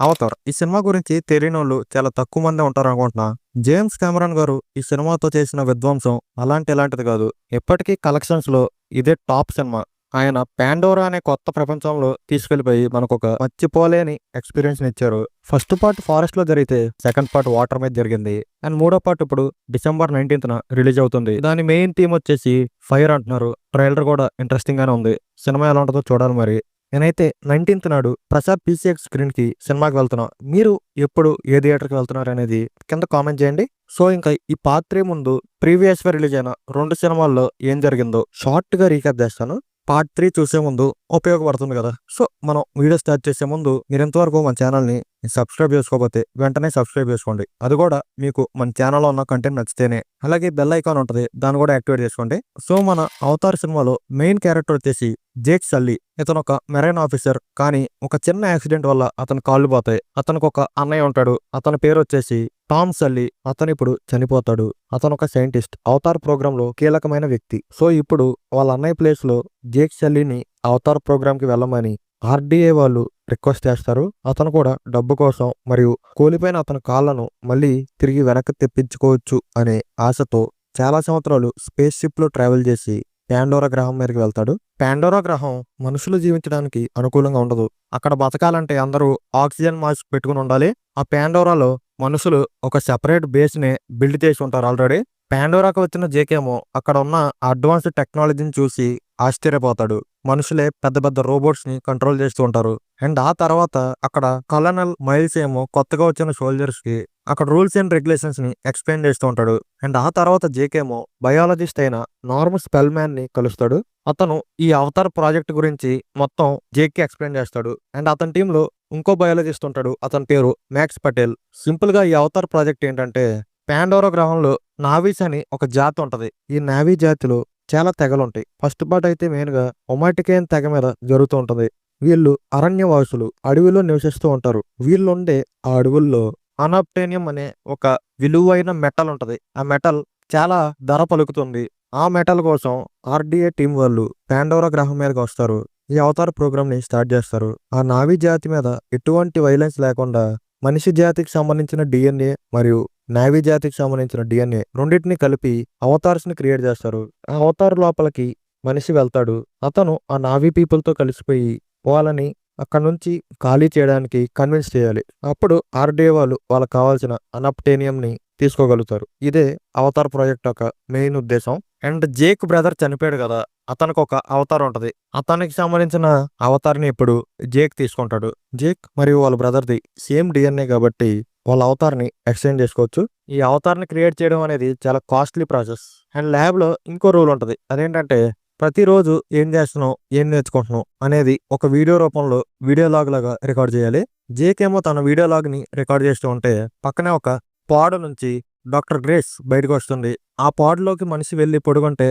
Avatar ఈ cinema గురించి తెలియనోళ్ళు చాలా తక్కువ మందే ఉంటారనుకుంటున్నా. జేమ్స్ కెమెరాన్ గారు ఈ సినిమాతో చేసిన విధ్వంసం ఇలాంటిది కాదు. ఇప్పటికీ కలెక్షన్స్ లో ఇదే టాప్ సినిమా. ఆయన పాండోరా అనే కొత్త ప్రపంచంలో తీసుకెళ్లిపోయి మనకొక మర్చిపోలేని ఎక్స్పీరియన్స్ ఇచ్చారు. ఫస్ట్ పార్ట్ ఫారెస్ట్ లో జరిగితే సెకండ్ పార్ట్ వాటర్ మీద జరిగింది. అండ్ మూడో పార్ట్ ఇప్పుడు December 19th రిలీజ్ అవుతుంది. దాని మెయిన్ థీమ్ వచ్చేసి ఫైర్ అంటున్నారు. ట్రైలర్ కూడా ఇంట్రెస్టింగ్ గానే ఉంది. సినిమా ఎలా ఉంటుందో చూడాలి మరి. నేనైతే 19th నాడు ప్రసాద్ పీసీఎక్స్ స్క్రీన్ కి సినిమాకి వెళ్తున్నా. మీరు ఎప్పుడు ఏ థియేటర్కి వెళ్తున్నారు అనేది కింద కామెంట్ చేయండి. సో ఇంకా ఈ పార్ట్ 3 ముందు ప్రీవియస్ గా రిలీజ్ అయిన 2 సినిమాల్లో ఏం జరిగిందో షార్ట్ గా రీక్యాప్ చేస్తాను. పార్ట్ 3 చూసే ముందు ఉపయోగపడుతుంది కదా. సో మనం వీడియో స్టార్ట్ చేసే ముందు మీరు ఎంతవరకు మన ఛానల్ని సబ్స్క్రైబ్ చేసుకోకపోతే వెంటనే సబ్స్క్రైబ్ చేసుకోండి. అది కూడా మీకు మన ఛానల్లో ఉన్న కంటెంట్ నచ్చితేనే. అలాగే బెల్ ఐకాన్ ఉంటుంది, దాన్ని కూడా యాక్టివేట్ చేసుకోండి. సో మన అవతార్ సినిమాలో మెయిన్ క్యారెక్టర్ వచ్చేసి జేక్ సల్లీ. ఇతను ఒక మెరైన్ ఆఫీసర్. కానీ ఒక చిన్న యాక్సిడెంట్ వల్ల అతని కాళ్ళు పోతాయి. అతనికి ఒక అన్నయ్య ఉంటాడు. అతని పేరు వచ్చేసి టామ్ సల్లీ. అతను ఇప్పుడు చనిపోతాడు. అతను ఒక సైంటిస్ట్, అవతార్ ప్రోగ్రామ్ లో కీలకమైన వ్యక్తి. సో ఇప్పుడు వాళ్ళ అన్నయ్య ప్లేస్ లో జేక్ సల్లీని అవతార్ ప్రోగ్రామ్ కి వెళ్ళమని ఆర్డీఏ వాళ్ళు రిక్వెస్ట్ చేస్తారు. అతను కూడా డబ్బు కోసం మరియు కోల్పోయిన అతని కాళ్లను మళ్ళీ తిరిగి వెనక్కి తెప్పించుకోవచ్చు అనే ఆశతో చాలా సంవత్సరాలు స్పేస్ షిప్ లో ట్రావెల్ చేసి పాండోరా గ్రహం మీదకి వెళ్తాడు. పాండోరా గ్రహం మనుషులు జీవించడానికి అనుకూలంగా ఉండదు. అక్కడ బతకాలంటే అందరూ ఆక్సిజన్ మాస్క్ పెట్టుకుని ఉండాలి. ఆ పాండోరాలో మనుషులు ఒక సెపరేట్ బేస్ ని బిల్డ్ చేసి ఉంటారు ఆల్రెడీ. పాండోరాకు వచ్చిన జేకేమో అక్కడ ఉన్న అడ్వాన్స్డ్ టెక్నాలజీని చూసి ఆశ్చర్యపోతాడు. మనుషులే పెద్ద పెద్ద రోబోట్స్ ని కంట్రోల్ చేస్తూ ఉంటారు. అండ్ ఆ తర్వాత అక్కడ కలనల్ మైల్స్ ఏమో కొత్తగా వచ్చిన సోల్జర్స్ కి అక్కడ రూల్స్ అండ్ రెగ్యులేషన్స్ ని ఎక్స్ప్లెయిన్ చేస్తూ ఉంటాడు. అండ్ ఆ తర్వాత జేకేమో బయాలజిస్ట్ అయిన నార్మ్ స్పెల్ మ్యాన్ ని కలుస్తాడు. అతను ఈ అవతార్ ప్రాజెక్ట్ గురించి మొత్తం జేక్ కి ఎక్స్ప్లెయిన్ చేస్తాడు. అండ్ అతని టీంలో ఇంకో బయాలజిస్ట్ ఉంటాడు. అతని పేరు మ్యాక్స్ పటేల్. సింపుల్ గా ఈ అవతార్ ప్రాజెక్ట్ ఏంటంటే పాండోరా గ్రహంలో నావీస్ అని ఒక జాతి ఉంటది. ఈ నావీ జాతిలో చాలా తెగలుంటాయి. ఫస్ట్ పార్ట్ అయితే మెయిన్ గా ఒమాటికేన్ తెగ మీద జరుగుతూ ఉంటది. వీళ్ళు అరణ్యవాసులు, అడవిలో నివసిస్తూ ఉంటారు. వీళ్ళుండే ఆ అడవుల్లో అనప్టేనియం అనే ఒక విలువైన మెటల్ ఉంటది. ఆ మెటల్ చాలా ధర పలుకుతుంది. ఆ మెటల్ కోసం ఆర్డీఏ టీం వాళ్ళు పాండోరా గ్రహం మీదకి వస్తారు. ఈ అవతార్ ప్రోగ్రామ్ ని స్టార్ట్ చేస్తారు. ఆ నావీ జాతి మీద ఎటువంటి వైలెన్స్ లేకుండా మనిషి జాతికి సంబంధించిన డిఎన్ఏ మరియు నావీ జాతికి సంబంధించిన డిఎన్ఏ రెండింటిని కలిపి అవతార్స్ ని క్రియేట్ చేస్తారు. ఆ అవతార్ లోపలికి మనిషి వెళ్తాడు. అతను ఆ నావీ పీపుల్ తో కలిసిపోయి వాళ్ళని అక్కడ నుంచి ఖాళీ చేయడానికి కన్విన్స్ చేయాలి. అప్పుడు ఆర్డీఏ వాళ్ళు వాళ్ళకి కావాల్సిన అనప్టేనియం ని తీసుకోగలుగుతారు. ఇదే అవతార్ ప్రాజెక్ట్ యొక్క మెయిన్ ఉద్దేశం. అండ్ జేక్ బ్రదర్ చనిపోయాడు కదా, అతనికి ఒక అవతార్ ఉంటది. అతనికి సంబంధించిన అవతార్ని ఇప్పుడు జేక్ తీసుకుంటాడు. జేక్ మరియు వాళ్ళ బ్రదర్ది సేమ్ డిఎన్ఏ కాబట్టి వాళ్ళ అవతార్ని ఎక్స్చేంజ్ చేసుకోవచ్చు. ఈ అవతార్ని క్రియేట్ చేయడం అనేది చాలా కాస్ట్లీ ప్రాసెస్. అండ్ ల్యాబ్ లో ఇంకో రూల్ ఉంటది. అదేంటంటే ప్రతిరోజు ఏం చేస్తున్నావు, ఏం నేర్చుకుంటున్నావు అనేది ఒక వీడియో రూపంలో వీడియో లాగ్ లాగా రికార్డ్ చేయాలి. జేక్ ఏమో తన వీడియో లాగ్ ని రికార్డ్ చేస్తూ ఉంటే పక్కనే ఒక పాడ్ నుంచి డాక్టర్ గ్రేస్ బయటకు వస్తుంది. ఆ పాడ్లోకి మనిషి వెళ్లి పొడుగుంటే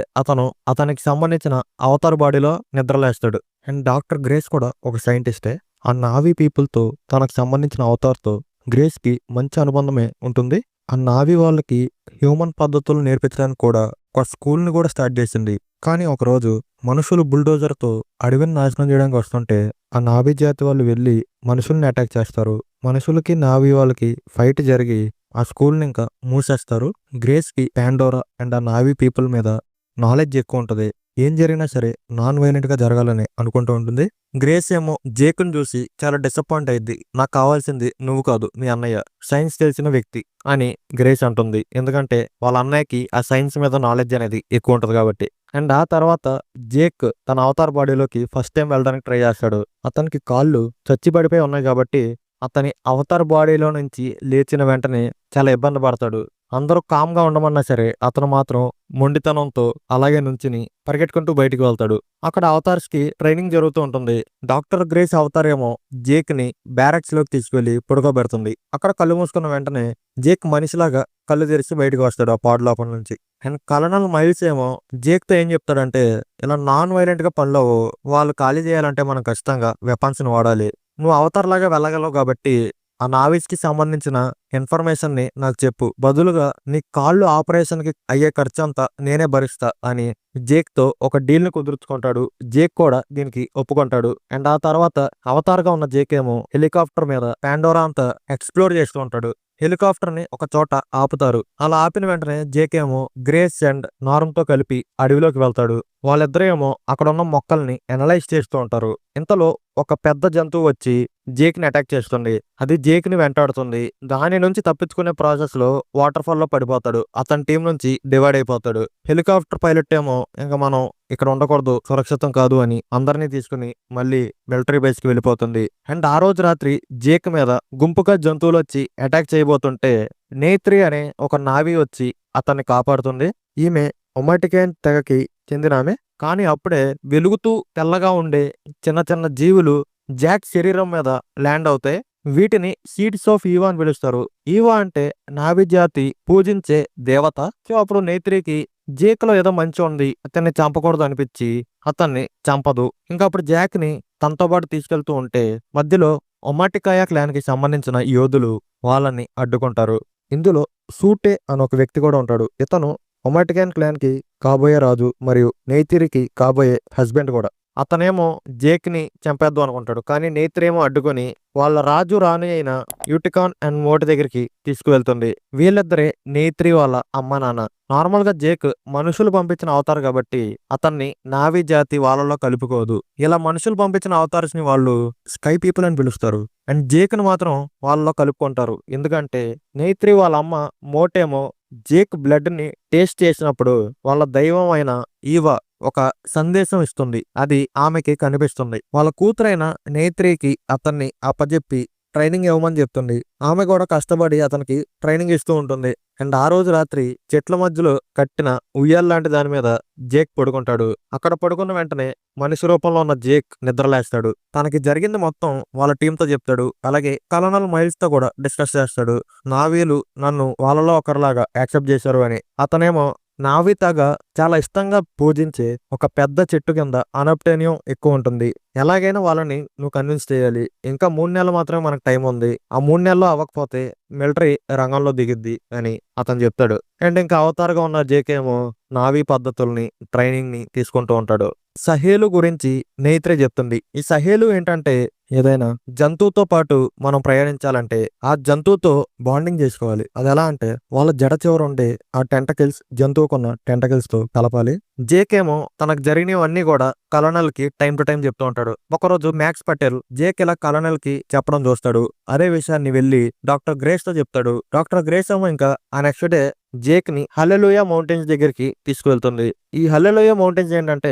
అతనికి సంబంధించిన అవతార్ బాడీలో నిద్రలేస్తాడు. అండ్ డాక్టర్ గ్రేస్ కూడా ఒక సైంటిస్టే. ఆ నావీ పీపుల్ తో తనకు సంబంధించిన అవతార్తో గ్రేస్ కి మంచి అనుబంధమే ఉంటుంది. ఆ నావీ వాళ్ళకి హ్యూమన్ పద్ధతులు నేర్పించడానికి కూడా ఒక స్కూల్ ని కూడా స్టార్ట్ చేసింది. కానీ ఒకరోజు మనుషులు బుల్డోజర్ తో అడవిని నాశనం చేయడానికి వస్తుంటే ఆ నావీ జాతి వాళ్ళు వెళ్లి మనుషుల్ని అటాక్ చేస్తారు. మనుషులకి నావీ వాళ్ళకి ఫైట్ జరిగి ఆ స్కూల్ని ఇంకా మూసేస్తారు. గ్రేస్ కి పాండోరా అండ్ ఆ నావీ పీపుల్ మీద నాలెడ్జ్ ఎక్కువ ఉంటది. ఏం జరిగినా సరే నాన్ వైలెంట్ గా జరగాలని అనుకుంటూ ఉంటుంది. గ్రేస్ ఏమో జేకుని చూసి చాలా డిసప్పాయింట్ అయింది. నాకు కావాల్సింది నువ్వు కాదు, మీ అన్నయ్య, సైన్స్ తెలిసిన వ్యక్తి అని గ్రేస్ అంటుంది. ఎందుకంటే వాళ్ళ అన్నయ్యకి ఆ సైన్స్ మీద నాలెడ్జ్ అనేది ఎక్కువ ఉంటది కాబట్టి. అండ్ ఆ తర్వాత జేక్ తన అవతార్ బాడీలోకి ఫస్ట్ టైం వెళ్ళడానికి ట్రై చేస్తాడు. అతనికి కాళ్ళు చచ్చిపడిపోయి ఉన్నాయి కాబట్టి అతని అవతార్ బాడీలో నుంచి లేచిన వెంటనే చాలా ఇబ్బంది పడతాడు. అందరూ కామ్గా ఉండమన్నా సరే అతను మాత్రం మొండితనంతో అలాగే నుంచుని పరిగెట్టుకుంటూ బయటికి వెళ్తాడు. అక్కడ అవతార్స్ కి ట్రైనింగ్ జరుగుతూ ఉంటుంది. డాక్టర్ గ్రేస్ అవతార్ ఏమో జేక్ ని బ్యారక్స్ లోకి తీసుకెళ్లి పడుకోబెడుతుంది. అక్కడ కళ్ళు మూసుకున్న వెంటనే జేక్ మనిషిలాగా కళ్ళు తెరిచి బయటకు వస్తాడు ఆ పాడ్ లోపల నుంచి. అండ్ కలనల్ మైల్స్ ఏమో జేక్ తో ఏం చెప్తాడంటే, ఇలా నాన్ వైలెంట్ గా పనులు వాళ్ళు ఖాళీ చేయాలంటే మనం ఖచ్చితంగా వెపన్స్ ని వాడాలి. నువ్వు అవతార్ లాగా వెళ్ళగలవు కాబట్టి ఆ నావీస్కి సంబంధించిన ఇన్ఫర్మేషన్ని నాకు చెప్పు. బదులుగా నీ కాళ్ళు ఆపరేషన్‌కి అయ్యే ఖర్చంతా నేనే భరిస్తా అని జేక్‌తో ఒక డీల్‌ని కుదుర్చుకుంటాడు. జేక్ కూడా దీనికి ఒప్పుకుంటాడు. అండ్ ఆ తర్వాత అవతార్‌గా ఉన్న జేక్ ఏమో హెలికాప్టర్ మీద పాండోరా అంతా ఎక్స్‌ప్లోర్ చేస్తూ ఉంటాడు. హెలికాప్టర్‌ని ఒక చోట ఆపుతారు. అలా ఆపిన వెంటనే జేక్ ఏమో గ్రేస్ అండ్ నార్మ్‌తో కలిపి అడవిలోకి వెళ్తాడు. వాళ్ళిద్దరేమో అక్కడున్న మొక్కల్ని అనలైజ్ చేస్తూ ఉంటారు. ఇంతలో ఒక పెద్ద జంతువు వచ్చి జేక్‌ని అటాక్ చేస్తుంది. అది జేక్‌ని వెంటాడుతుంది. దాని నుంచి తప్పించుకునే ప్రాసెస్‌లో వాటర్ ఫాల్‌లో పడిపోతాడు. అతని టీం నుంచి డివైడ్ అయిపోతాడు. హెలికాప్టర్ పైలట్ ఏమో ఇంక మనం ఇక్కడ ఉండకూడదు, సురక్షితం కాదు అని అందరిని తీసుకుని మళ్ళీ మిలిటరీ బేస్‌కి వెళ్ళిపోతుంది. అండ్ ఆ రోజు రాత్రి జేక్ మీద గుంపుగా జంతువులొచ్చి అటాక్ చేయబోతుంటే నేత్రి అనే ఒక నావీ వచ్చి అతన్ని కాపాడుతుంది. ఈమె ఒమాటికన్ తెగకి చెందినామె. కానీ అప్పుడే వెలుగుతూ తెల్లగా ఉండే చిన్న చిన్న జీవులు జాక్ శరీరం మీద ల్యాండ్ అవుతాయి. వీటిని సీడ్స్ ఆఫ్ ఈవా అని పిలుస్తారు. ఈవా అంటే నాభి జాతి పూజించే దేవత. సో అప్పుడు నేత్రికి జేక్‌లో ఏదో మంచి ఉంది, అతన్ని చంపకూడదు అనిపించి అతన్ని చంపదు. ఇంకా అప్పుడు జాక్‌ని తనతో పాటు తీసుకెళ్తూ ఉంటే మధ్యలో ఒమాటికాయ క్లాన్‌కి సంబంధించిన యోధులు వాళ్ళని అడ్డుకుంటారు. ఇందులో సూటే అని ఒక వ్యక్తి కూడా ఉంటాడు. ఇతను ఒమాటికాన్ క్లాన్‌కి కాబోయే రాజు మరియు నైతిరికి కాబోయే హస్బెండ్ కూడా. అతనేమో జేక్‌ని చంపేద్దాం అనుకుంటాడు. కానీ నేత్రేమో అడ్డుకొని వాళ్ళ రాజు రాణి అయిన యూటికాన్ అండ్ మోటి దగ్గరికి తీసుకువెళ్తుంది. వీళ్ళిద్దరే నేత్రి వాళ్ళ అమ్మ నాన్న. నార్మల్‌గా జేక్ మనుషులు పంపించిన అవతార్ కాబట్టి అతన్ని నావీ జాతి వాళ్ళలో కలుపుకోదు. ఇలా మనుషులు పంపించిన అవతార్స్‌ని వాళ్ళు స్కై పీపుల్ అని పిలుస్తారు. అండ్ జేక్‌ని మాత్రం వాళ్ళలో కలుపుకుంటారు. ఎందుకంటే నేత్రి వాళ్ళ అమ్మ మోటేమో జేక్ బ్లడ్‌ని టేస్ట్ చేసినప్పుడు వాళ్ళ దైవం అయిన ఈవా ఒక సందేశం ఇస్తుంది. అది ఆమెకి కనిపిస్తుంది. వాళ్ళ కూతురైన నేత్రికి అతన్ని అప్పజెప్పి ట్రైనింగ్ ఇవ్వమని చెప్తుంది. ఆమె కూడా కష్టపడి అతనికి ట్రైనింగ్ ఇస్తూ ఉంటుంది. అండ్ ఆ రోజు రాత్రి చెట్ల మధ్యలో కట్టిన ఉయ్యాల లాంటి దాని మీద జేక్ పడుకుంటాడు. అక్కడ పడుకున్న వెంటనే మనిషి రూపంలో ఉన్న జేక్ నిద్రలేస్తాడు. తనకి జరిగింది మొత్తం వాళ్ళ టీంతో చెప్తాడు. అలాగే కల్నల్ మైల్స్ తో కూడా డిస్కస్ చేస్తాడు. నావీలు నన్ను వాళ్ళలో ఒకరిలాగా యాక్సెప్ట్ చేశారు అని. అతనేమో నావితాగా చాలా ఇష్టంగా పూజించే ఒక పెద్ద చెట్టు కింద అనప్టేనియం ఎక్కువ ఉంటుంది. ఎలాగైనా వాళ్ళని నువ్వు కన్విన్స్ చేయాలి. ఇంకా 3 నెలలు మాత్రమే మనకు టైం ఉంది. ఆ 3 నెలల్లో అవ్వకపోతే మిలిటరీ రంగంలో దిగిద్ది అని అతను చెప్తాడు. అండ్ ఇంకా అవతారుగా ఉన్న జేకేమో నావీ పద్ధతుల్ని ట్రైనింగ్ ని తీసుకుంటూ ఉంటాడు. సహేలు గురించి నేత్రే చెప్తుంది. ఈ సహేలు ఏంటంటే ఏదైనా జంతువుతో పాటు మనం ప్రయాణించాలంటే ఆ జంతువుతో బాండింగ్ చేసుకోవాలి. అది ఎలా అంటే వాళ్ళ జడ చివర ఉండే ఆ టెంటకిల్స్ జంతువుకున్న టెంటకిల్స్ తో కలపాలి. జేకేమో తనకు జరిగినవన్నీ కూడా కల్నల్ కి టైం టు టైం చెప్తూ ఉంటాడు. ఒకరోజు మ్యాక్స్ పటేల్ జేక్ ఇలా కల్నల్ కి చెప్పడం చూస్తాడు. అదే విషయాన్ని వెళ్లి డాక్టర్ గ్రేస్ తో చెప్తాడు. డాక్టర్ గ్రేస్ ఏమో ఇంకా ఆ నెక్స్ట్ డే జేక్ ని హల్లెలూయా మౌంటైన్స్ దగ్గరికి తీసుకువెళ్తుంది. ఈ హల్లెలూయా మౌంటైన్స్ ఏంటంటే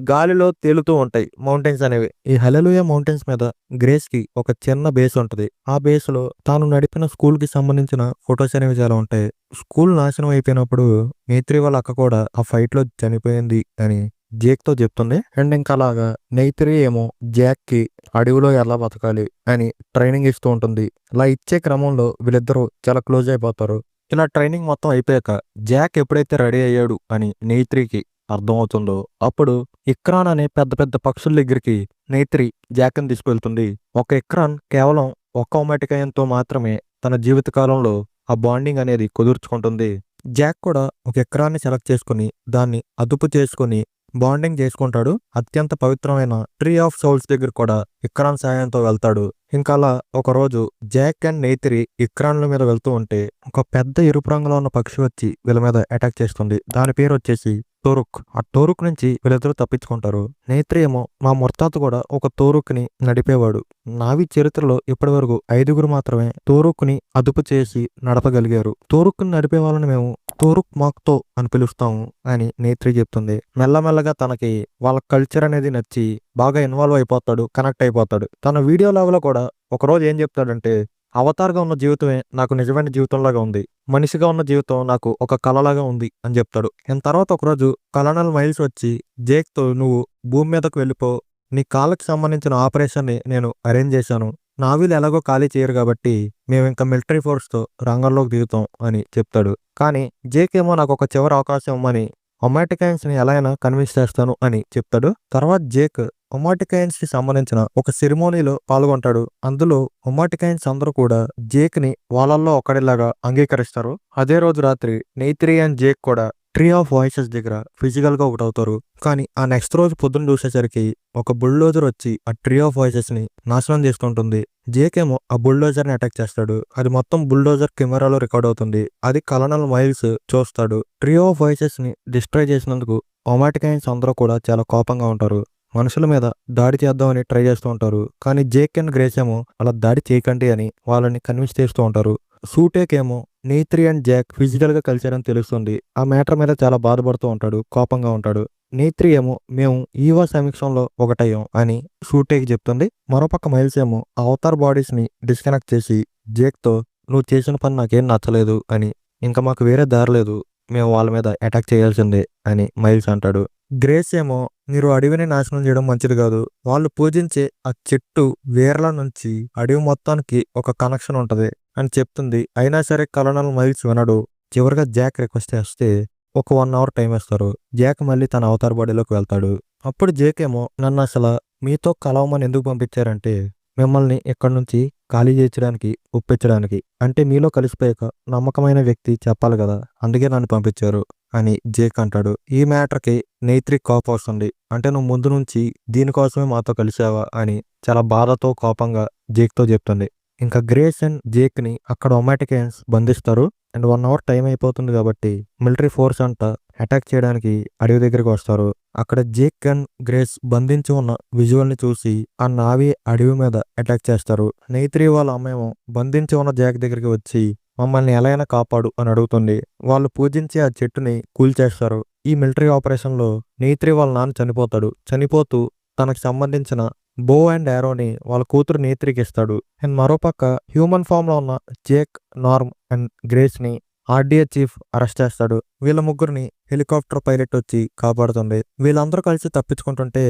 గాలిలో తేలుతూ ఉంటాయి మౌంటైన్స్ అనేవి. ఈ హల్లెలూయా మౌంటైన్స్ మీద గ్రేస్ కి ఒక చిన్న బేస్ ఉంటది. ఆ బేస్ లో తాను నడిపిన స్కూల్ కి సంబంధించిన ఫొటోస్ అనేవి చాలా ఉంటాయి. స్కూల్ నాశనం అయిపోయినప్పుడు నేత్రి వాళ్ళ అక్క కూడా ఆ ఫైట్ లో చనిపోయింది అని జేక్ తో చెప్తుంది. అండ్ ఇంకా అలాగా నైత్రి ఏమో జాక్ కి అడవిలో ఎలా బతకాలి అని ట్రైనింగ్ ఇస్తూ ఉంటుంది. అలా ఇచ్చే క్రమంలో వీళ్ళిద్దరూ చాలా క్లోజ్ అయిపోతారు. ఇలా ట్రైనింగ్ మొత్తం అయిపోయాక జాక్ ఎప్పుడైతే రెడీ అయ్యాడు అని నేత్రికి అర్థమవుతుందో అప్పుడు ఇక్రాన్ అనే పెద్ద పెద్ద పక్షుల దగ్గరికి నేత్రి జాక్ని తీసుకువెళ్తుంది. ఒక ఇక్రాన్ కేవలం ఒక్క ఒమాటికాయంతో మాత్రమే తన జీవిత కాలంలో ఆ బాండింగ్ అనేది కుదుర్చుకుంటుంది. జాక్ కూడా ఒక ఇక్రాన్ని సెలెక్ట్ చేసుకుని దాన్ని అదుపు చేసుకుని బాండింగ్ చేసుకుంటాడు. అత్యంత పవిత్రమైన ట్రీ ఆఫ్ సౌల్స్ దగ్గర కూడా ఇక్రాన్ సాయంతో వెళ్తాడు. ఇంకా అలా ఒకరోజు జాక్ అండ్ నేత్రి ఇక్రాన్ల మీద వెళ్తూ ఉంటే ఒక పెద్ద ఎరుపు రంగులో ఉన్న పక్షి వచ్చి వీళ్ళ మీద అటాక్ చేస్తుంది. దాని పేరు వచ్చేసి తోరుక్. ఆ టోరుక్ నుంచి వీళ్ళిద్దరూ తప్పించుకుంటారు. నేత్రి ఏమో మా ముర్తాత కూడా ఒక తోరుక్ని నడిపేవాడు. నావి చరిత్రలో ఇప్పటి వరకు 5గురు మాత్రమే తోరుక్ని అదుపు చేసి నడపగలిగారు. తోరుక్ని నడిపే వాళ్ళని మేము తోరుక్ మాక్తో అని పిలుస్తాము అని నేత్రి చెప్తుంది. మెల్లమెల్లగా తనకి వాళ్ళ కల్చర్ అనేది నచ్చి బాగా ఇన్వాల్వ్ అయిపోతాడు, కనెక్ట్ అయిపోతాడు. తన వీడియో లాగ్లో కూడా ఒకరోజు ఏం చెప్తాడంటే అవతార్గా ఉన్న జీవితమే నాకు నిజమైన జీవితంలాగా ఉంది. మనిషిగా ఉన్న జీవితం నాకు ఒక కలలాగా ఉంది అని చెప్తాడు. దాని తర్వాత ఒకరోజు కల్నల్ మైల్స్ వచ్చి జేక్తో నువ్వు భూమి మీదకు వెళ్ళిపో, నీ కాళ్ళకి సంబంధించిన ఆపరేషన్ని నేను అరేంజ్ చేశాను. నావీలు ఎలాగో ఖాళీ చేయరు కాబట్టి మేము ఇంకా మిలిటరీ ఫోర్స్తో రంగంలోకి దిగుతాం అని చెప్తాడు. కానీ జేక్ ఏమో నాకు ఒక చివరి అవకాశం ఇవ్వమని ఒమాటికాయన్స్ ని ఎలా అయినా కన్విన్స్ చేస్తాను అని చెప్తాడు. తర్వాత జేక్ ఒమాటికైన్స్ కి సంబంధించిన ఒక సెరిమోనీలో పాల్గొంటాడు. అందులో ఒమాటికైన్స్ అందరూ కూడా జేక్ ని వాళ్ళల్లో ఒకడిలాగా అంగీకరిస్తారు. అదే రోజు రాత్రి నెయిత్రి అండ్ జేక్ కూడా ట్రీ ఆఫ్ వాయిసెస్ దగ్గర ఫిజికల్ గా ఒకటవుతారు. కానీ ఆ నెక్స్ట్ రోజు పొద్దున్న చూసేసరికి ఒక బుల్డోజర్ వచ్చి ఆ ట్రీ ఆఫ్ వాయిసెస్ ని నాశనం చేసుకుంటుంది. జేకేమో ఆ బుల్డోజర్ ని అటాక్ చేస్తాడు. అది మొత్తం బుల్డోజర్ కెమెరాలో రికార్డ్ అవుతుంది. అది కలనల్ మైల్స్ చూస్తాడు. ట్రీ ఆఫ్ వాయిసెస్ ని డిస్ట్రాయ్ చేసినందుకు ఒమాటికైన్స్ అందరూ కూడా చాలా కోపంగా ఉంటారు. మనుషుల మీద దాడి చేద్దామని ట్రై చేస్తూ ఉంటారు. కానీ జేక్ అండ్ గ్రేస్ ఏమో అలా దాడి చేయకండి అని వాళ్ళని కన్విన్స్ చేస్తూ ఉంటారు. సూటేక్ ఏమో నేత్రి అండ్ జాక్ ఫిజికల్ గా కలిశారని తెలుస్తుంది. ఆ మ్యాటర్ మీద చాలా బాధపడుతూ ఉంటాడు, కోపంగా ఉంటాడు. నేత్రి ఏమో మేము ఈవా సమీక్షంలో ఒకటయ్యాం అని సూటేక్ చెప్తుంది. మరోపక్క మైల్స్ ఏమో అవతార్ బాడీస్ ని డిస్కనెక్ట్ చేసి జేక్ తో నువ్వు చేసిన పని నాకేం నచ్చలేదు అని, ఇంకా మాకు వేరే దారి లేదు, మేము వాళ్ళ మీద అటాక్ చేయాల్సిందే అని మైల్స్ అంటాడు. గ్రేస్ ఏమో మీరు అడవిని నాశనం చేయడం మంచిది కాదు. వాళ్ళు పూజించే ఆ చెట్టు వేర్ల నుంచి అడవి మొత్తానికి ఒక కనెక్షన్ ఉంటది అని చెప్తుంది. అయినా సరే కలనల్ మైల్స్ వినడు. చివరిగా జాక్ రిక్వెస్ట్ చేస్తే ఒక 1 అవర్ టైం ఇస్తారు. జాక్ మళ్ళీ తన అవతార్ బాడీలోకి వెళ్తాడు. అప్పుడు జేక్ ఏమో నన్ను అసలు మీతో కలవమని ఎందుకు పంపించారంటే మిమ్మల్ని ఇక్కడి నుంచి ఖాళీ చేయించడానికి, ఒప్పించడానికి. అంటే మీలో కలిసిపోయాక నమ్మకమైన వ్యక్తి చెప్పాలి కదా, అందుకే నన్ను పంపించారు అని జేక్ అంటాడు. ఈ మ్యాటర్కి నేత్రి కోపం వస్తుంది. అంటే నువ్వు ముందు నుంచి దీనికోసమే మాతో కలిసావా అని చాలా బాధతో కోపంగా జేక్తో చెప్తుంది. ఇంకా గ్రేస్ అండ్ జేక్ ని అక్కడ ఒమాటికైన్స్ బంధిస్తారు. అండ్ 1 అవర్ టైం అయిపోతుంది కాబట్టి మిలిటరీ ఫోర్స్ అంతా అటాక్ చేయడానికి అడవి దగ్గరికి వస్తారు. అక్కడ జేక్ అండ్ గ్రేస్ బంధించి ఉన్న విజువల్ ని చూసి ఆ నావి అడవి మీద అటాక్ చేస్తారు. నేత్రి వాళ్ళ అమ్మేమో బంధించి ఉన్న జాక్ దగ్గరికి వచ్చి మమ్మల్ని ఎలా అయినా కాపాడు అని అడుగుతుంది. వాళ్ళు పూజించి ఆ చెట్టుని కూల్చేస్తారు. ఈ మిలిటరీ ఆపరేషన్ లో నేత్రి వాళ్ళ నాన్న చనిపోతాడు. చనిపోతూ తనకు సంబంధించిన బో అండ్ యారోని వాళ్ళ కూతురు నేత్రికి ఇస్తాడు. అండ్ మరోపక్క హ్యూమన్ ఫామ్ లో ఉన్న జేక్, నార్మ్ అండ్ గ్రేస్ ని ఆర్డీఏ చీఫ్ అరెస్ట్ చేస్తాడు. వీళ్ళ ముగ్గురిని హెలికాప్టర్ పైలట్ వచ్చి కాపాడుతుంది. వీళ్ళందరూ కలిసి తప్పించుకుంటుంటే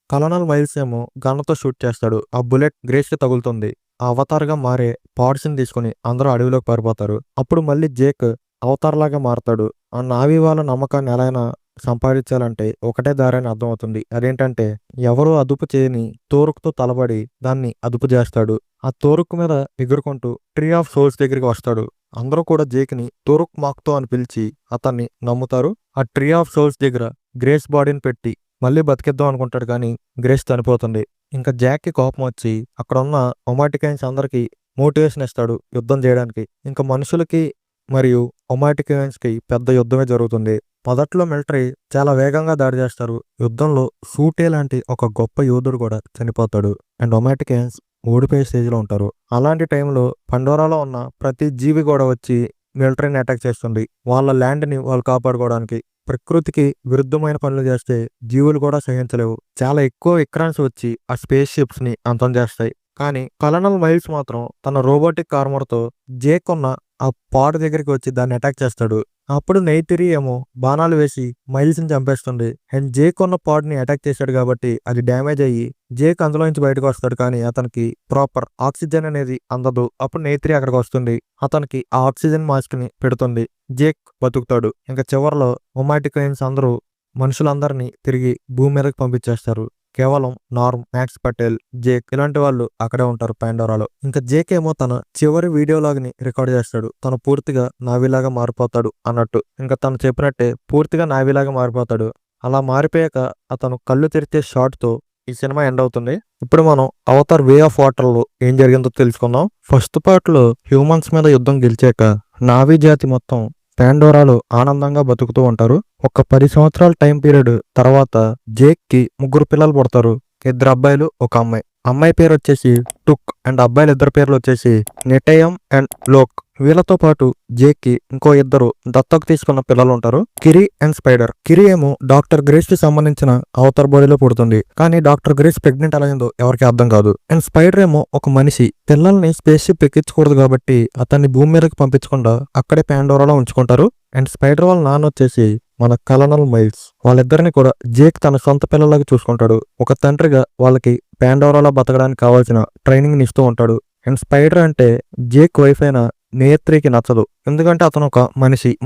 కలనల్ మైల్స్ ఏమో గన్నుతో షూట్ చేస్తాడు. ఆ బుల్లెట్ గ్రేస్ కి తగులుతుంది. ఆ అవతార్ గా మారే పార్ట్స్ ని తీసుకుని అందరూ అడవిలోకి పారిపోతారు. అప్పుడు మళ్ళీ జేక్ అవతార్ లాగా మారతాడు. ఆ నావీ వాళ్ళ నమ్మకాన్ని ఎలా అయినా సంపాదించాలంటే ఒకటే దారి అని అర్థమవుతుంది. అదేంటంటే ఎవరో అదుపు చేయని తోరుకుతో తలబడి దాన్ని అదుపు చేస్తాడు. ఆ తోరుకు మీద ఎగురుకుంటూ ట్రీ ఆఫ్ సోల్స్ దగ్గరికి వస్తాడు. అందరూ కూడా జేక్ ని తోరుక్ మాక్తో అని పిలిచి అతన్ని నమ్ముతారు. ఆ ట్రీ ఆఫ్ సోల్స్ దగ్గర గ్రేస్ బాడీని పెట్టి మళ్ళీ బతికిద్దాం అనుకుంటాడు. కానీ గ్రేస్ చనిపోతుంది. ఇంకా జాక్ కి కోపం వచ్చి అక్కడ ఉన్న ఒమాటికైన్స్ అందరికి మోటివేషన్ ఇస్తాడు యుద్ధం చేయడానికి. ఇంకా మనుషులకి మరియు ఒమాటికైన్స్ కి పెద్ద యుద్ధమే జరుగుతుంది. మొదట్లో మిలిటరీ చాలా వేగంగా దాడి చేస్తారు. యుద్ధంలో సూటే లాంటి ఒక గొప్ప యోధుడు కూడా చనిపోతాడు. అండ్ ఒమాటికైన్స్ ఓడిపోయే స్టేజ్లో ఉంటారు. అలాంటి టైంలో పండోరాలో ఉన్న ప్రతి జీవి కూడా వచ్చి మిలిటరీని అటాక్ చేస్తుంది. వాళ్ళ ల్యాండ్ని వాళ్ళు కాపాడుకోవడానికి. ప్రకృతికి విరుద్ధమైన పనులు చేస్తే జీవులు కూడా సహించలేవు. చాలా ఎక్కువ విక్రాన్స్ వచ్చి ఆ స్పేస్ షిప్స్ ని అంతం చేస్తాయి. కానీ కలనల్ మైల్స్ మాత్రం తన రోబోటిక్ ఆర్మర్తో జేక్ ఉన్న ఆ పాడ్ దగ్గరికి వచ్చి దాన్ని అటాక్ చేస్తాడు. అప్పుడు నెయితిరి ఏమో బాణాలు వేసి మైల్స్ ని చంపేస్తుంది. అండ్ జేక్ ఉన్న పాడ్ ని అటాక్ చేశాడు కాబట్టి అది డ్యామేజ్ అయ్యి జేక్ అందులో నుంచి బయటకు వస్తాడు. కానీ అతనికి ప్రాపర్ ఆక్సిజన్ అనేది అందదు. అప్పుడు నెయితిరి అక్కడికి వస్తుంది. అతనికి ఆ ఆక్సిజన్ మాస్క్ ని పెడుతుంది. జేక్ బతుకుతాడు. ఇంకా చివరిలో ఒమాటికైన్స్ అందరూ మనుషులందరినీ తిరిగి భూమి మీదకి పంపించేస్తారు. కేవలం నార్మ్, మ్యాక్స్ పటేల్, జేక్ ఇలాంటి వాళ్ళు అక్కడే ఉంటారు పాండోరాలో. ఇంకా జేక్ ఏమో తన చివరి వీడియోలాగ్ని రికార్డ్ చేస్తాడు. తను పూర్తిగా నావిలాగా మారిపోతాడు అన్నట్టు. ఇంకా తను చెప్పినట్టే పూర్తిగా నావిలాగా మారిపోతాడు. అలా మారిపోయాక అతను కళ్ళు తెరిచే షాట్ తో ఈ సినిమా ఎండ్ అవుతుంది. ఇప్పుడు మనం అవతార్ వే ఆఫ్ వాటర్ లో ఏం జరిగిందో తెలుసుకుందాం. ఫస్ట్ పార్ట్ లో హ్యూమన్స్ మీద యుద్ధం గెలిచాక నావీ జాతి మొత్తం పాండోరాలో ఆనందంగా బతుకుతూ ఉంటారు. ఒక 10 సంవత్సరాల టైం పీరియడ్ తర్వాత జేక్ కి 3 పిల్లలు పుడతారు. 2 అబ్బాయిలు, 1 అమ్మాయి. అమ్మాయి పేరు వచ్చేసి టుక్ అండ్ అబ్బాయిలు 2 పేర్లు వచ్చేసి నెటయం అండ్ లోక్. వీళ్ళతో పాటు జేక్ కి ఇంకో 2 దత్తకు తీసుకున్న పిల్లలు ఉంటారు, కిరి అండ్ స్పైడర్. కిరి ఏమో డాక్టర్ గ్రేస్ కి సంబంధించిన అవతార్ బాడీలో పుడుతుంది. కానీ డాక్టర్ గ్రేస్ ప్రెగ్నెంట్ ఎలా అయిందో ఎవరికి అర్థం కాదు. అండ్ స్పైడర్ ఏమో ఒక మనిషి. పిల్లల్ని స్పేస్ షిప్ ఎక్కించకూడదు కాబట్టి అతన్ని భూమి మీదకి పంపించకుండా అక్కడే పాండోరాలో ఉంచుకుంటారు. అండ్ స్పైడర్ వాళ్ళ నాన్న వచ్చేసి మన కలనల్ మైల్స్. వాళ్ళిద్దరిని కూడా జేక్ తన సొంత పిల్లలాగా చూసుకుంటాడు. ఒక తండ్రిగా వాళ్ళకి పాండోరాలో బతకడానికి కావాల్సిన ట్రైనింగ్ ని ఇస్తూ ఉంటాడు. అండ్ స్పైడర్ అంటే జేక్ వైఫ్ అయిన నేత్రికి నచ్చదు. ఎందుకంటే అతను ఒక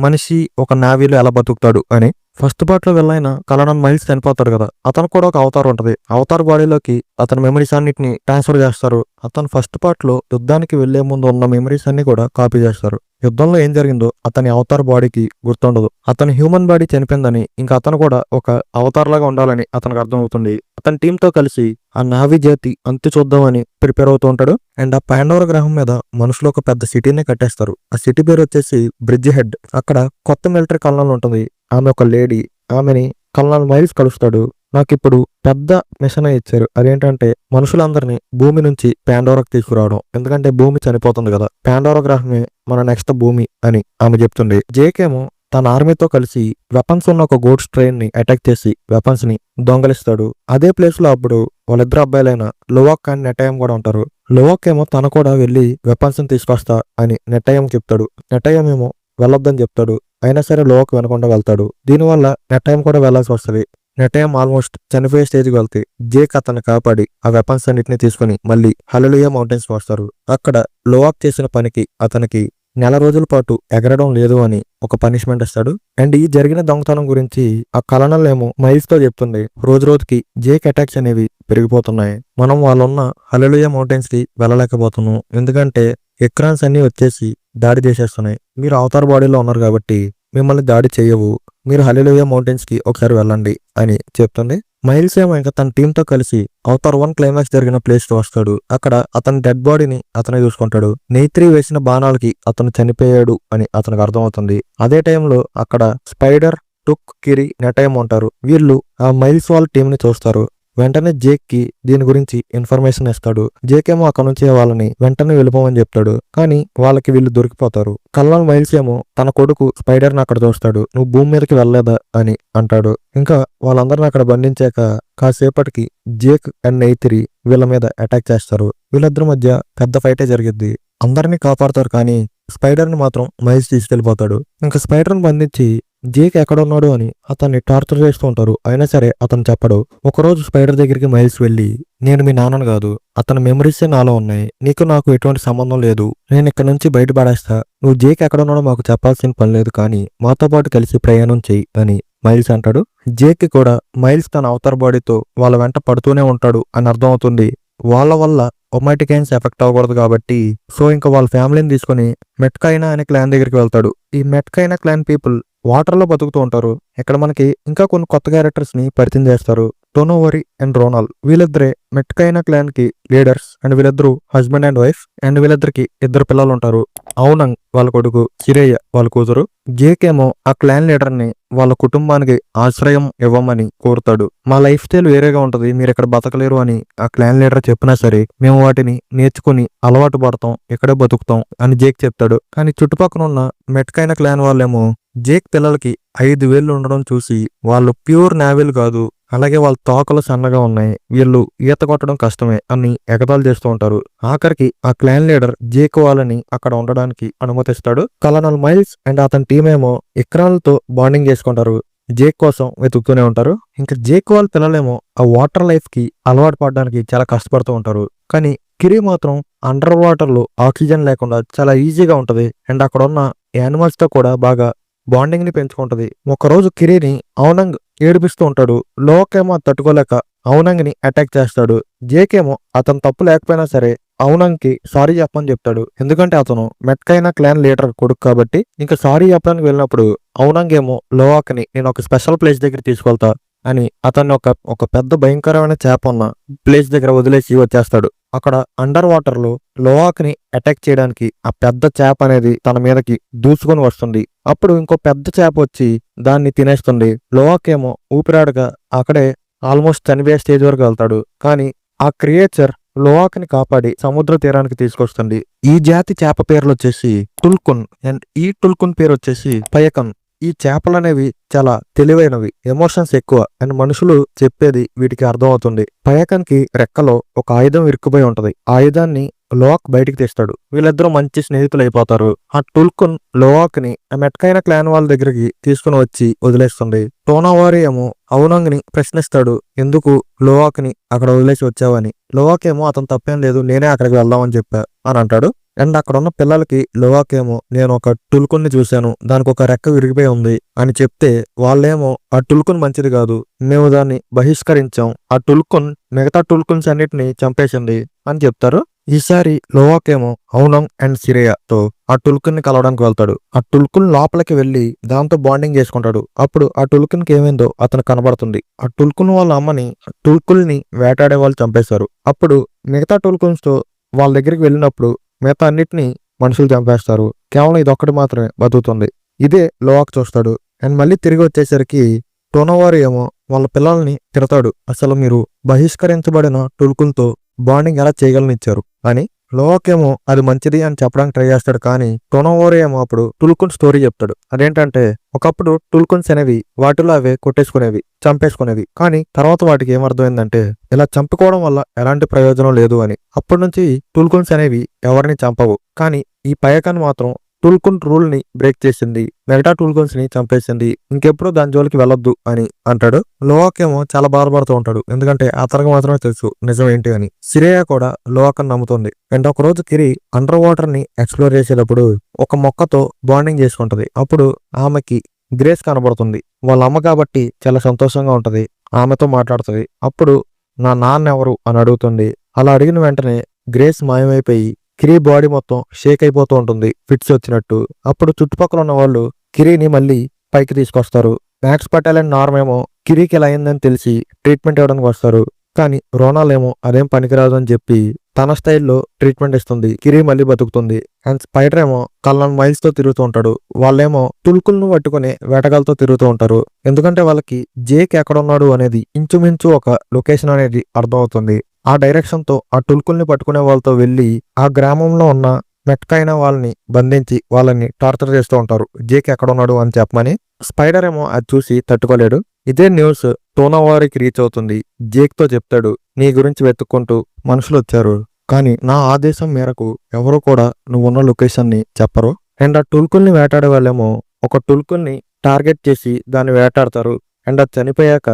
మనిషి ఒక నావీలో ఎలా బతుకుతాడు అని. ఫస్ట్ పార్ట్ లో వెళ్ళైన కలనల్ మైల్స్ చనిపోతాడు కదా, అతను కూడా ఒక అవతార్ ఉంటది. అవతార్ బాడీలోకి అతని మెమరీస్ అన్నిటిని ట్రాన్స్ఫర్ చేస్తారు. అతను ఫస్ట్ పార్ట్ లో యుద్ధానికి వెళ్లే ముందు ఉన్న మెమరీస్ అన్ని కూడా కాపీ చేస్తారు. యుద్ధంలో ఏం జరిగిందో అతని అవతార్ బాడీకి గుర్తుండదు. అతని హ్యూమన్ బాడీ చనిపోయిందని, ఇంకా అతను కూడా ఒక అవతార్ లాగా ఉండాలని అతనికి అర్థమవుతుంది. అతని టీమ్ తో కలిసి ఆ నావీ జాతి అంతు చూద్దామని ప్రిపేర్ అవుతూ ఉంటాడు. అండ్ ఆ పాండోరా గ్రహం మీద మనుషులు ఒక పెద్ద సిటీనే కట్టేస్తారు. ఆ సిటీ పేరు వచ్చేసి బ్రిడ్జ్ హెడ్. అక్కడ కొత్త మిలిటరీ కల్నల్ ఉంటుంది. ఆమె ఒక లేడీ. ఆమెని కల్నల్ మైల్స్ కలుస్తాడు. నాకు ఇప్పుడు పెద్ద మిషన్ ఇచ్చారు. అదేంటంటే మనుషులందరినీ భూమి నుంచి పాండోరాకు తీసుకురావడం. ఎందుకంటే భూమి చనిపోతుంది కదా, పాండోరా గ్రహమే మన నెక్స్ట్ భూమి అని ఆమె చెప్తుంది. జేకేమో తన ఆర్మీతో కలిసి వెపన్స్ ఉన్న ఒక గోడ్స్ ట్రైన్ ని అటాక్ చేసి వెపన్స్ ని దొంగలిస్తాడు. అదే ప్లేస్ లో అప్పుడు వాళ్ళిద్దరు అబ్బాయిలైన లోవాక్ అండ్ నెటయం కూడా ఉంటారు. లోవాక్ ఏమో తన కూడా వెళ్లి వెపన్స్ ని తీసుకొస్తా అని నెటయం చెప్తాడు. నెటయం ఏమో వెళ్ళొద్దని చెప్తాడు. అయినా సరే లోవాక్ వినకుండా వెళ్తాడు. దీనివల్ల నెటయం కూడా వెళ్లాల్సి వస్తుంది. నెటయం ఆల్మోస్ట్ చనిపోయే స్టేజ్కి వెళ్తే జేక్ అతన్ని కాపాడి ఆ వెపన్స్ అన్నిటిని తీసుకుని మళ్ళీ హల్లెలూయా మౌంటైన్స్ వస్తారు. అక్కడ లోవాక్ చేసిన పనికి అతనికి నెల రోజుల పాటు ఎగరడం లేదు అని ఒక పనిష్మెంట్ ఇస్తాడు. అండ్ ఈ జరిగిన దొంగతనం గురించి ఆ కలనల్ ఏమో మైల్స్ తో చెప్తుంది. రోజు రోజుకి జేక్ అటాక్స్ అనేవి పెరిగిపోతున్నాయి. మనం వాళ్ళున్న హల్లెలూయా మౌంటైన్స్ కి వెళ్ళలేకపోతున్నాం. ఎందుకంటే ఎక్రాన్స్ అన్ని వచ్చేసి దాడి చేసేస్తున్నాయి. మీరు అవతార్ బాడీలో ఉన్నారు కాబట్టి మిమ్మల్ని దాడి చేయవు. మీరు హల్లెలూయా మౌంటైన్స్ కి ఒకసారి వెళ్ళండి అని చెప్తుంది. మైల్స్ ఏమో ఇంకా తన టీమ్ తో కలిసి అవతార్ 1 క్లైమాక్స్ జరిగిన ప్లేస్ తో వస్తాడు. అక్కడ అతని డెడ్ బాడీని అతనే చూసుకుంటాడు. నెయిత్రి వేసిన బాణాలకి అతను చనిపోయాడు అని అతనికి అర్థమవుతుంది. అదే టైంలో అక్కడ స్పైడర్, టుక్, కిరి, నెటయం ఉంటారు. వీళ్ళు ఆ మైల్స్ వాళ్ళ టీం ని చూస్తారు. వెంటనే జేక్ కి దీని గురించి ఇన్ఫర్మేషన్ ఇస్తాడు. జేక్ ఏమో అక్కడ నుంచి వాళ్ళని వెంటనే వెళ్ళిపోమని చెప్తాడు. కానీ వాళ్ళకి వీళ్ళు దొరికిపోతారు. కల్నల్ మైల్స్ ఏమో తన కొడుకు స్పైడర్ ని అక్కడ చూస్తాడు. నువ్వు భూమి మీదకి వెళ్ళలేదా అని అంటాడు. ఇంకా వాళ్ళందరిని అక్కడ బంధించాక కాసేపటికి జేక్ అండ్ నెయిత్రి వీళ్ళ మీద అటాక్ చేస్తారు. వీళ్ళిద్దరి మధ్య పెద్ద ఫైటే జరిగిద్ది. అందరినీ కాపాడతారు కానీ స్పైడర్ ని మాత్రం మైల్స్ తీసుకెళ్లిపోతాడు. ఇంకా స్పైడర్ ని బంధించి జేక్ ఎక్కడున్నాడు అని అతన్ని టార్చర్ చేస్తూ ఉంటారు. అయినా సరే అతను చెప్పడు. ఒకరోజు స్పైడర్ దగ్గరికి మైల్స్ వెళ్ళి, నేను మీ నాన్నను కాదు, అతని మెమరీసే నాలో ఉన్నాయి. నీకు నాకు ఎటువంటి సంబంధం లేదు. నేను ఇక్కడ నుంచి బయటపడేస్తా. నువ్వు జేక్ ఎక్కడున్నాడో మాకు చెప్పాల్సిన పని లేదు, కానీ మాతో పాటు కలిసి ప్రయాణం చెయ్యి అని మైల్స్ అంటాడు. జేక్ కూడా మైల్స్ తన అవతార్ బాడీతో వాళ్ళ వెంట పడుతూనే ఉంటాడు అని అర్థం అవుతుంది. వాళ్ళ వల్ల ఒమైటికైన్స్ ఎఫెక్ట్ అవ్వకూడదు కాబట్టి సో ఇంకా వాళ్ళ ఫ్యామిలీని తీసుకుని మెట్కైనా అనే క్లాన్ దగ్గరికి వెళ్తాడు. ఈ మెట్కైనా క్లాన్ పీపుల్ వాటర్ లో బతుకుతూ ఉంటారు. ఇక్కడ మనకి ఇంకా కొన్ని కొత్త క్యారెక్టర్స్ ని పరిచయం చేస్తారు. టోనోవరి అండ్ రోనాల్ వీళ్ళిద్దరే మెట్కైనా క్లాన్ కి లీడర్స్. అండ్ వీళ్ళిద్దరు హస్బెండ్ అండ్ వైఫ్. అండ్ వీళ్ళిద్దరికి ఇద్దరు పిల్లలు ఉంటారు. ఔనంగ్ వాళ్ళ కొడుకు, సిరేయ వాళ్ళ కూతురు. జేక్ ఏమో ఆ క్లాన్ లీడర్ ని వాళ్ళ కుటుంబానికి ఆశ్రయం ఇవ్వమని కోరుతాడు. మా లైఫ్ స్టైల్ వేరేగా ఉంటది, మీరు ఇక్కడ బతకలేరు అని ఆ క్లాన్ లీడర్ చెప్పినా సరే మేము వాటిని నేర్చుకుని అలవాటు పడతాం, ఇక్కడే బతుకుతాం అని జేక్ చెప్తాడు. కానీ చుట్టుపక్కల ఉన్న మెట్కైనా క్లాన్ వాళ్ళేమో జేక్ పిల్లలకి 5 వేళ్ళు ఉండడం చూసి వాళ్ళు ప్యూర్ నావీలు కాదు, అలాగే వాళ్ళ తోకలు సన్నగా ఉన్నాయి, వీళ్ళు ఈత కొట్టడం కష్టమే అని ఎగతాలు చేస్తూ ఉంటారు. ఆఖరికి ఆ క్లాన్ లీడర్ జేక్ వాళ్ళని అక్కడ ఉండడానికి అనుమతిస్తాడు. కలనల్ మైల్స్ అండ్ అతని టీం ఏమో ఇక్రాన్లతో బాండింగ్ చేసుకుంటారు. జేక్ కోసం వెతుకుతూనే ఉంటారు. ఇంకా జేక్ వాళ్ళ పిల్లలేమో ఆ వాటర్ లైఫ్ కి అలవాటు పడడానికి చాలా కష్టపడుతూ ఉంటారు. కానీ కిరి మాత్రం అండర్ వాటర్ లో ఆక్సిజన్ లేకుండా చాలా ఈజీగా ఉంటది. అండ్ అక్కడ ఉన్న యానిమల్స్ తో కూడా బాగా బాండింగ్ ని పెంచుకుంటది. ఒకరోజు కిరీని ఔనంగ్ ఏడిపిస్తూ ఉంటాడు. లోకేమో తట్టుకోలేక ఔనంగ్ ని అటాక్ చేస్తాడు. జేకేమో అతను తప్పు లేకపోయినా సరే ఔనంగ్ కి సారీ చెప్పని చెప్తాడు. ఎందుకంటే అతను మెట్కైనా క్లాన్ లీడర్ కొడుకు కాబట్టి. ఇంకా సారీ చెప్పడానికి వెళ్ళినప్పుడు ఔనంగ్ ఏమో లోవాక్ ని నేను ఒక స్పెషల్ ప్లేస్ దగ్గర తీసుకెళ్తా అని అతన్ని ఒక పెద్ద భయంకరమైన చేప ఉన్న ప్లేస్ దగ్గర వదిలేసి వచ్చేస్తాడు. అక్కడ అండర్ వాటర్ లో లోవాక్ ని అటాక్ చేయడానికి ఆ పెద్ద చేప అనేది తన మీదకి దూసుకొని వస్తుంది. అప్పుడు ఇంకో పెద్ద చేప వచ్చి దాన్ని తినేస్తుంది. లోవాక్ ఏమో ఊపిరాడగా అక్కడే ఆల్మోస్ట్ చనిపోయే స్టేజ్ వరకు వెళ్తాడు. కానీ ఆ క్రియేచర్ లోవాక్ ని కాపాడి సముద్ర తీరానికి తీసుకొస్తుంది. ఈ జాతి చేప పేర్లు వచ్చేసి టుల్కున్. అండ్ ఈ టుల్కున్ పేరు వచ్చేసి పయకన్. ఈ చేపలు అనేవి చాలా తెలివైనవి, ఎమోషన్స్ ఎక్కువ అండ్ మనుషులు చెప్పేది వీటికి అర్థం అవుతుంది. పయకన్ కి రెక్కలో ఒక ఆయుధం ఇరుక్కుపోయి ఉంటది. ఆయుధాన్ని లోవాక్ బయటికి తీస్తాడు. వీళ్ళిద్దరూ మంచి స్నేహితులు అయిపోతారు. ఆ టుల్కున్ లోవాక్ ని ఆ మెట్కైనా క్లాన్ వాళ్ళ దగ్గరికి తీసుకుని వచ్చి వదిలేస్తుంది. టోనావారి ఏమో ఔనంగ్ ని ప్రశ్నిస్తాడు, ఎందుకు లోవాక్ ని అక్కడ వదిలేసి వచ్చావని. లోవాక్ ఏమో అతను తప్పేం లేదు, నేనే అక్కడికి వెళ్దామని చెప్పా అని అంటాడు. అండ్ అక్కడ ఉన్న పిల్లలకి లోవాకేమో నేను ఒక టుల్కుని చూశాను, దానికి ఒక రెక్క విరిగిపోయి ఉంది అని చెప్తే వాళ్ళేమో ఆ టుల్కున్ మంచిది కాదు, మేము దాన్ని బహిష్కరించాం, ఆ టుల్కున్ మిగతా టుల్కున్స్ అన్నిటిని చంపేసింది అని చెప్తారు. ఈసారి లోవాకేమో ఔనంగ్ అండ్ సిరియతో ఆ టుల్కున్ ని కలవడానికి వెళ్తాడు. ఆ టుల్కున్ లోపలికి వెళ్లి దాంతో బాండింగ్ చేసుకుంటాడు. అప్పుడు ఆ టుల్కున్ కి ఏమైందో అతను కనబడుతుంది. ఆ టుల్కున్ వాళ్ళ అమ్మని టుల్కుల్ని వేటాడే వాళ్ళు చంపేశారు. అప్పుడు మిగతా టుల్కున్స్ తో వాళ్ళ దగ్గరికి వెళ్ళినప్పుడు మిగతా అన్నిటిని మనుషులు చంపేస్తారు. కేవలం ఇదొక్కటి మాత్రమే బతుకుతుంది. ఇదే లోవాక్ చూస్తాడు. అండ్ మళ్ళీ తిరిగి వచ్చేసరికి టోనోవారు ఏమో వాళ్ళ పిల్లల్ని తిడతాడు, అసలు మీరు బహిష్కరించబడిన టుల్కున్తో బాండింగ్ ఎలా చేయగలనిచ్చారు అని. లోవాకేమో అది మంచిది అని చెప్పడానికి ట్రై చేస్తాడు, కానీ టోనోవారు ఏమో అప్పుడు టుల్కున్ స్టోరీ చెప్తాడు. అదేంటంటే ఒకప్పుడు టుల్కున్స్ అనేవి వాటిలో అవే కొట్టేసుకునేవి, చంపేసుకునేవి. కానీ తర్వాత వాటికి ఏమర్థమైందంటే ఇలా చంపుకోవడం వల్ల ఎలాంటి ప్రయోజనం లేదు అని. అప్పటి నుంచి టుల్కున్స్ అనేవి ఎవరిని చంపవు. కానీ ఈ పయకన్ మాత్రం టుల్కున్ రూల్ ని బ్రేక్ చేసింది, మిగతా టుల్కున్స్ ని చంపేసింది, ఇంకెప్పుడు దాని జోలికి వెళ్ళొద్దు అని అంటాడు. లోవాక్ ఏమో చాలా బాధపడుతూ ఉంటాడు, ఎందుకంటే అతనికి మాత్రమే తెలుసు నిజం ఏంటి అని. సిరియా కూడా లోవాక్ అని నమ్ముతుంది. అండ్ ఒక రోజు కిరి అండర్ వాటర్ ని ఎక్స్ప్లోర్ చేసేటప్పుడు ఒక మొక్కతో బాండింగ్ చేసుకుంటది. అప్పుడు ఆమెకి గ్రేస్ కనబడుతుంది. వాళ్ళ అమ్మ కాబట్టి చాలా సంతోషంగా ఉంటది, ఆమెతో మాట్లాడుతుంది. అప్పుడు నా నాన్న ఎవరు అని అడుగుతుంది. అలా అడిగిన వెంటనే గ్రేస్ మాయమైపోయి కిరి బాడీ మొత్తం షేక్ అయిపోతూ ఉంటుంది, ఫిట్స్ వచ్చినట్టు. అప్పుడు చుట్టుపక్కల ఉన్న వాళ్ళు కిరీని మళ్ళీ పైకి తీసుకొస్తారు. మ్యాక్స్ పటేల్ అండ్ నార్మ్ ఏమో కిరీకి ఇలా అయిందని తెలిసి ట్రీట్మెంట్ ఇవ్వడానికి వస్తారు. కానీ రోనాల్ ఏమో అదేం పనికిరాదు అని చెప్పి తన స్టైల్లో ట్రీట్మెంట్ ఇస్తుంది. కిరీ మళ్ళీ బతుకుతుంది. అండ్ స్పైడర్ ఏమో కల్నల్ మైల్స్ తో తిరుగుతూ ఉంటాడు. వాళ్ళేమో తుల్కులను పట్టుకుని వేటగాలతో తిరుగుతూ ఉంటారు. ఎందుకంటే వాళ్ళకి జేక్ ఎక్కడున్నాడు అనేది ఇంచుమించు ఒక లొకేషన్ అనేది అర్థమవుతుంది. ఆ డైరెక్షన్ తో ఆ టుల్కుల్ని పట్టుకునే వాళ్ళతో వెళ్లి ఆ గ్రామంలో ఉన్న మెట్కైన వాళ్ళని బంధించి వాళ్ళని టార్చర్ చేస్తూ ఉంటారు, జేక్ ఎక్కడున్నాడు అని చెప్పమని. స్పైడర్ ఏమో అది చూసి తట్టుకోలేడు. ఇదే న్యూస్ టోనోవారికి రీచ్ అవుతుంది. జేక్ తో చెప్తాడు, నీ గురించి వెతుక్కుంటూ మనుషులు వచ్చారు, కానీ నా ఆదేశం మేరకు ఎవరు కూడా నువ్వున్న లొకేషన్ ని చెప్పరు. అండ్ ఆ టుల్కుల్ని వేటాడే వాళ్ళేమో ఒక టుల్కుల్ని టార్గెట్ చేసి దాన్ని వేటాడతారు. అండ్ అది చనిపోయాక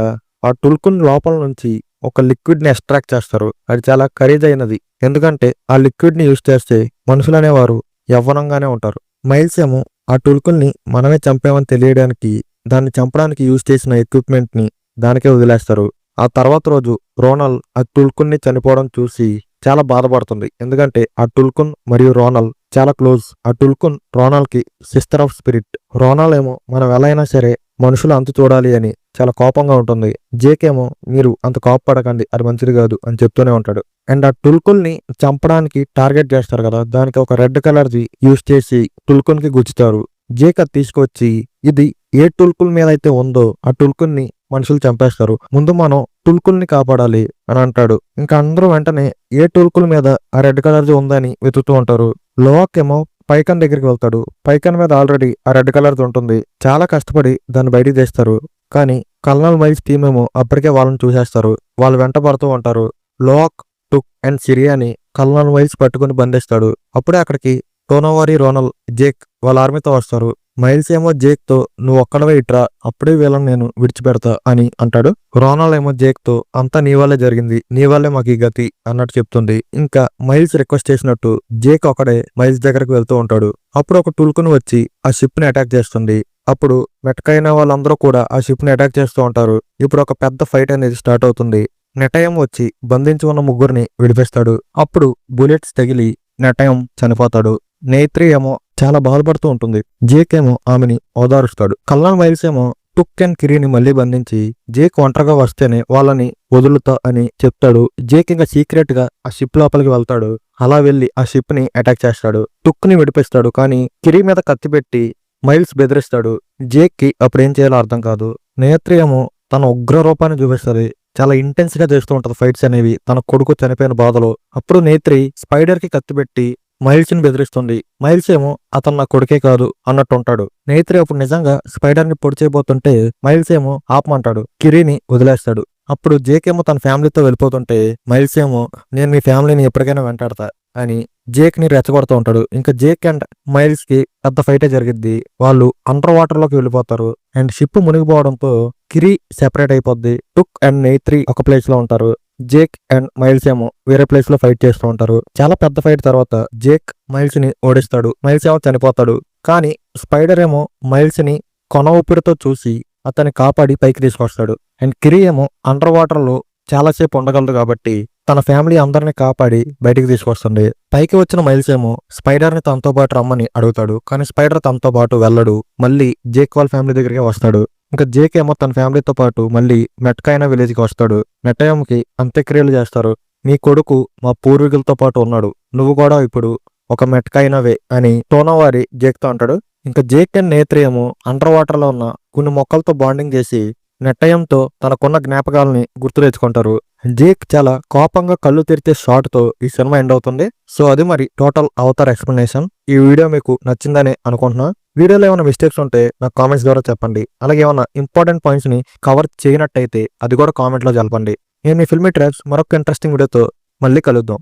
ఆ టుల్కున్ లోపల నుంచి ఒక లిక్విడ్ ని ఎక్స్ట్రాక్ట్ చేస్తారు. అది చాలా ఖరీదైనది, ఎందుకంటే ఆ లిక్విడ్ ని యూజ్ చేస్తే మనుషులు అనేవారు యవ్వనంగానే ఉంటారు. మైల్స్ ఏమో ఆ టుల్కుల్ని మనమే చంపామని తెలియడానికి దాన్ని చంపడానికి యూజ్ చేసిన ఎక్విప్మెంట్ ని దానికే వదిలేస్తారు. ఆ తర్వాత రోజు రోనల్ ఆ టుల్కున్ని చనిపోవడం చూసి చాలా బాధపడుతుంది, ఎందుకంటే ఆ టుల్కున్ మరియు రోనల్ చాలా క్లోజ్. ఆ టుల్కున్ రోనల్ కి సిస్టర్ ఆఫ్ స్పిరిట్. రోనల్ ఏమో మనం ఎలా అయినా సరే మనుషులు అంతు చూడాలి అని చాలా కోపంగా ఉంటుంది. జేక్ ఏమో మీరు అంత కోపపడకండి, అది మంచిది కాదు అని చెప్తూనే ఉంటాడు. అండ్ ఆ టుల్కుల్ని చంపడానికి టార్గెట్ చేస్తారు కదా, దానికి ఒక రెడ్ కలర్ది యూజ్ చేసి టుల్కున్ కి గుచ్చుతారు. జేక్ అది తీసుకొచ్చి ఇది ఏ టుల్కుల్ మీద అయితే ఉందో ఆ టుల్కుల్ని మనుషులు చంపేస్తారు, ముందు మనం టుల్కుల్ని కాపాడాలి అని అంటాడు. ఇంకా అందరూ వెంటనే ఏ టుల్కుల్ మీద ఆ రెడ్ కలర్ది ఉందని వెతుకుతూ ఉంటారు. లోవాక్ ఏమో పైకన్ దగ్గరికి వెళ్తాడు. పైకన్ మీద ఆల్రెడీ ఆ రెడ్ కలర్ది ఉంటుంది. చాలా కష్టపడి దాన్ని బయటికి తెస్తారు. కానీ కల్నల్ మైల్స్ టీమ్ ఏమో అప్పటికే వాళ్ళని చూసేస్తారు. వాళ్ళు వెంట పడుతూ ఉంటారు. లోవాక్, టుక్ అండ్ సిరియాని కల్నల్ మైల్స్ పట్టుకుని బంధిస్తాడు. అప్పుడే అక్కడికి టోనోవారి, రోనల్, జేక్ వాళ్ళ ఆర్మీతో వస్తారు. మైల్స్ ఏమో జేక్ తో నువ్వు ఒక్కడవే ఇట్రా, అప్పుడే వీళ్ళని నేను విడిచిపెడతా అని అంటాడు. రోనల్ ఏమో జేక్ తో అంతా నీ వల్లే జరిగింది, నీ వల్లే మాకు ఈ గతి అన్నట్టు చెప్తుంది. ఇంకా మైల్స్ రిక్వెస్ట్ చేసినట్టు జేక్ ఒకడే మైల్స్ దగ్గరకు వెళ్తూ ఉంటాడు. అప్పుడు ఒక టుల్కున్ వచ్చి ఆ షిప్ ని అటాక్ చేస్తుంది. అప్పుడు మెట్కైన వాళ్ళందరూ కూడా ఆ షిప్ ని అటాక్ చేస్తూ ఉంటారు. ఇప్పుడు ఒక పెద్ద ఫైట్ అనేది స్టార్ట్ అవుతుంది. నెటయం వచ్చి బంధించి ఉన్న ముగ్గురిని విడిపిస్తాడు. అప్పుడు బుల్లెట్స్ తగిలి నెటయం చనిపోతాడు. నేత్రి ఏమో చాలా బాధపడుతూ ఉంటుంది. జేక్ ఏమో ఆమెని ఓదారుస్తాడు. కల్నల్ మైల్స్ ఏమో టుక్ అండ్ కిరీని మళ్ళీ బంధించి జేక్ ఒంటరిగా వస్తేనే వాళ్ళని వదులుతా అని చెప్తాడు. జేక్ ఇంకా సీక్రెట్ గా ఆ షిప్ లోపలికి వెళ్తాడు. అలా వెళ్లి ఆ షిప్ ని అటాక్ చేస్తాడు. టుక్ ని విడిపిస్తాడు, కానీ కిరీ మీద కత్తి పెట్టి మైల్స్ బెదిరిస్తాడు. జేక్ కి అప్పుడు ఏం చేయాలో అర్థం కాదు. నేత్రి ఏమో తన ఉగ్ర రూపాన్ని చూపిస్తుంది. చాలా ఇంటెన్స్ గా చేస్తూ ఉంటది ఫైట్స్ అనేవి, తన కొడుకు చనిపోయిన బాధలో. అప్పుడు నేత్రి స్పైడర్ కి కత్తి పెట్టి మైల్స్ ని బెదిరిస్తుంది. మైల్స్ ఏమో అతను నా కొడుకే కాదు అన్నట్టు ఉంటాడు. నేత్రి అప్పుడు నిజంగా స్పైడర్ ని పొడి చేయబోతుంటే మైల్స్ ఏమో ఆపమంటాడు, కిరీని వదిలేస్తాడు. అప్పుడు జేక్ ఏమో తన ఫ్యామిలీతో వెళ్ళిపోతుంటే మైల్స్ ఏమో నేను మీ ఫ్యామిలీని ఎప్పటికైనా వెంటాడతా అని జేక్ ని రెచ్చగొడుతూ ఉంటాడు. ఇంకా జేక్ అండ్ మైల్స్ కి పెద్ద ఫైటే జరిగిద్ది. వాళ్ళు అండర్ వాటర్ లోకి వెళ్ళిపోతారు. అండ్ షిప్ మునిగిపోవడంతో కిరీ సెపరేట్ అయిపోద్ది. టుక్ అండ్ నేత్రి ఒక ప్లేస్ లో ఉంటారు. జేక్ అండ్ మైల్స్ ఏమో వేరే ప్లేస్ లో ఫైట్ చేస్తూ ఉంటారు. చాలా పెద్ద ఫైట్ తర్వాత జేక్ మైల్స్ ని ఓడిస్తాడు. మైల్స్ ఏమో చనిపోతాడు. కానీ స్పైడర్ ఏమో మైల్స్ ని కొన ఊపిరితో చూసి అతన్ని కాపాడి పైకి తీసుకొస్తాడు. అండ్ కిరి ఏమో అండర్ వాటర్ లో చాలాసేపు ఉండగలదు కాబట్టి తన ఫ్యామిలీ అందరిని కాపాడి బయటికి తీసుకొస్తుంది. పైకి వచ్చిన మైల్స్ ఏమో స్పైడర్ ని తనతో పాటు రమ్మని అడుగుతాడు. కానీ స్పైడర్ తనతో పాటు వెళ్ళడు. మళ్ళీ జేక్ వాళ్ళ ఫ్యామిలీ దగ్గరికి వస్తాడు. ఇంకా జేక్ ఏమో తన ఫ్యామిలీతో పాటు మళ్ళీ మెట్కైనా విలేజ్ కి వస్తాడు. మెట్టయంకి అంత్యక్రియలు చేస్తారు. నీ కొడుకు మా పూర్వీకులతో పాటు ఉన్నాడు. నువ్వు కూడా ఇప్పుడు ఒక మెట్కైనవే అని టోనోవారి జేక్ తో అంటాడు. ఇంకా జేక్ అండ్ నేత్రి ఏమో అండర్ వాటర్ లో ఉన్న కొన్ని మొక్కలతో బాండింగ్ చేసి నెట్టయంతో తనకున్న జ్ఞాపకాలని గుర్తు తెచ్చుకుంటారు. జేక్ చాలా కోపంగా కళ్ళు తెరిచే షాట్ తో ఈ సినిమా ఎండ్ అవుతుంది. సో అది మరి టోటల్ అవతార్ ఎక్స్ప్లెనేషన్. ఈ వీడియో మీకు నచ్చిందని అనుకుంటున్నా. వీడియోలో ఏమైనా మిస్టేక్స్ ఉంటే నాకు కామెంట్స్ ద్వారా చెప్పండి. అలాగే ఏమైనా ఇంపార్టెంట్ పాయింట్స్ ని కవర్ చేయనట్టయితే అది కూడా కామెంట్ లో తెలపండి. నేను మీ ఫిల్మీ ట్రాప్స్ మరొక ఇంట్రెస్టింగ్ వీడియోతో మళ్ళీ కలుద్దాం.